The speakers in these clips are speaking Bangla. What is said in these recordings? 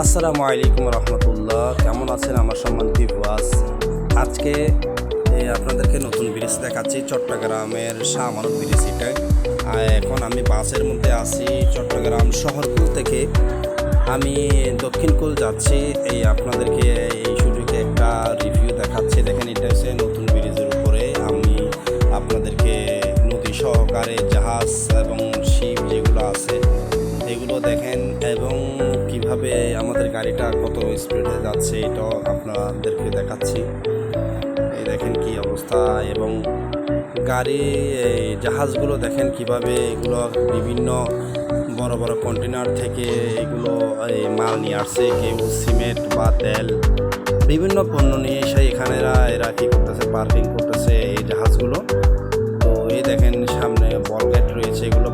আসসালামু আলাইকুম রহমতুল্লাহ। কেমন আছেন আমার সম্মানিত ভিউয়ার্স? আজকে আপনাদেরকে নতুন ব্রিজ দেখাচ্ছি, চট্টগ্রামের শাহ আমানত ব্রিজ। এটা এখন আমি বাসের মধ্যে আছি চট্টগ্রাম শহরকুল থেকে। আমি দক্ষিণকুল যাচ্ছি। আপনাদেরকে এই সুযোগে একটা রিভিউ দেখাচ্ছি। দেখেন, এটা হচ্ছে নতুন ব্রিজের উপরে আমি আপনাদেরকে নদী সহকারে জাহাজ এবং শিপ যেগুলো আছে এগুলো দেখেন, এবং কিভাবে আমাদের গাড়িটা কত স্পিডে যাচ্ছে এটাও আপনাদেরকে দেখাচ্ছি। এই দেখেন কি অবস্থা, এবং গাড়ি এই জাহাজগুলো দেখেন কিভাবে এগুলো বিভিন্ন বড় বড় কন্টেনার থেকে এগুলো মাল নিয়ে আসছে। কেউ সিমেন্ট বা তেল বিভিন্ন পণ্য নিয়ে এসে এখানে এরা কী করতেছে, পার্কিং করতেছে এই জাহাজগুলো। তো এই দেখেন সামনে বলগেট রয়েছে, এগুলো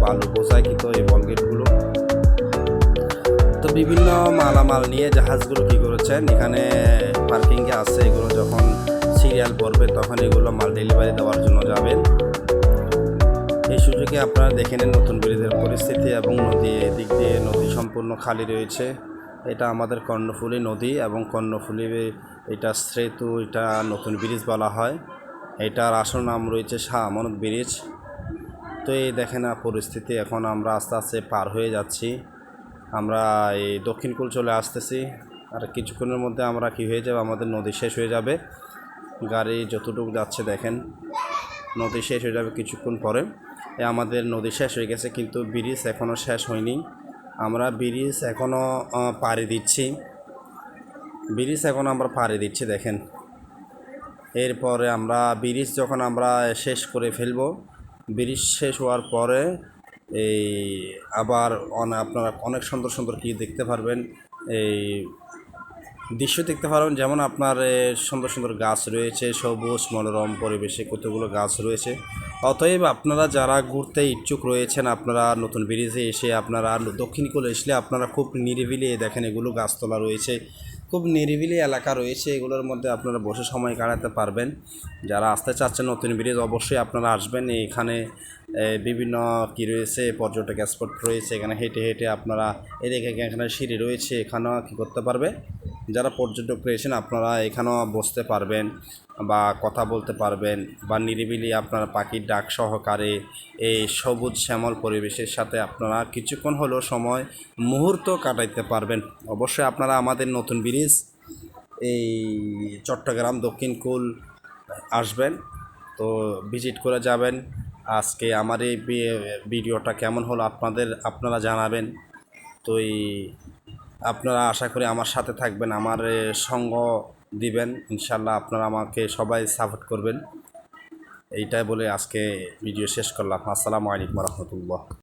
বালু বোঝায় কিন্তু এই বলগেটগুলো। তো বিভিন্ন মালামাল নিয়ে জাহাজগুলো কী করেছেন এখানে পার্কিংয়ে আছে। এগুলো যখন সিরিয়াল পড়বে তখন এগুলো মাল ডেলিভারি দেওয়ার জন্য যাবেন। এই সুযোগে আপনারা দেখে নেন নতুন ব্রিজের পরিস্থিতি, এবং নদী এদিক দিয়ে নদী সম্পূর্ণ খালি রয়েছে। এটা আমাদের কর্ণফুলী নদী, এবং কর্ণফুলী এটা সেতু, এটা নতুন ব্রিজ বলা হয়। এটার আসল নাম রয়েছে শাহ আমানত ব্রিজ। তো এই দেখেন পরিস্থিতি, এখন আমরা আস্তে আস্তে পার হয়ে যাচ্ছি। আমরা এই দক্ষিণকুল চলে আসতেছি। আর কিছুক্ষণের মধ্যে আমরা কী হয়ে যাবে, আমাদের নদী শেষ হয়ে যাবে। গাড়ি যতটুকু যাচ্ছে দেখেন, নদী শেষ হয়ে যাবে কিছুক্ষণ পরে। আমাদের নদী শেষ হয়ে গেছে, কিন্তু ব্রিজ এখনও শেষ হয়নি। আমরা ব্রিজ এখনও পাড়ি দিচ্ছি। আমরা পাড়ি দিচ্ছি দেখেন। এরপরে আমরা ব্রিজ যখন আমরা শেষ করে ফেলব, ব্রিজ শেষ হওয়ার পরে এই আবার আপনারা অনেক সুন্দর সুন্দর কি দেখতে পারবেন, এই দৃশ্য দেখতে পারবেন। যেমন আপনার সুন্দর সুন্দর গাছ রয়েছে, সবুজ মনোরম পরিবেশে কতগুলো গাছ রয়েছে। অতএব আপনারা যারা ঘুরতে ইচ্ছুক রয়েছেন, আপনারা নতুন ব্রিজে এসে আপনারা দক্ষিণকুলে আসলে আপনারা খুব নিরিবিলি দেখেন, এগুলো গাছতলা রয়েছে, খুব নিরিবিলি এলাকা রয়েছে। এগুলোর মধ্যে আপনারা বসে সময় কাটাতে পারবেন। যারা আসতে চাচ্ছেন নতুন ব্রিজ, অবশ্যই আপনারা আসবেন। এখানে বিভিন্ন কি রয়েছে, পর্যটক স্পট রয়েছে। এখানে হেঁটে হেঁটে আপনারা এদিকে এখানে সিঁড়ি রয়েছে, এখানেও কী করতে পারবে, যারা পর্যটক রয়েছেন আপনারা এখানেও বসতে পারবেন বা কথা বলতে পারবেন, বা নিরিবিলি আপনারা পাখির ডাক সহকারে এই সবুজ শ্যামল পরিবেশের সাথে আপনারা কিছুক্ষণ হলেও সময় মুহূর্ত কাটাইতে পারবেন। অবশ্যই আপনারা আমাদের নতুন ব্রিজ এই চট্টগ্রাম দক্ষিণকুল আসবেন, তো ভিজিট করে যাবেন। আজকে আমার এই ভিডিওটা কেমন হলো আপনারা জানাবেন। তো আপনারা আশা করি আমার সাথে থাকবেন, আমার সঙ্গ দিবেন ইনশাল্লাহ। আপনারা আমাকে সবাই সাপোর্ট করবেন। এইটাই বলে আজকে ভিডিও শেষ করলাম। আসসালামু আলাইকুম রহমতুল্লাহ।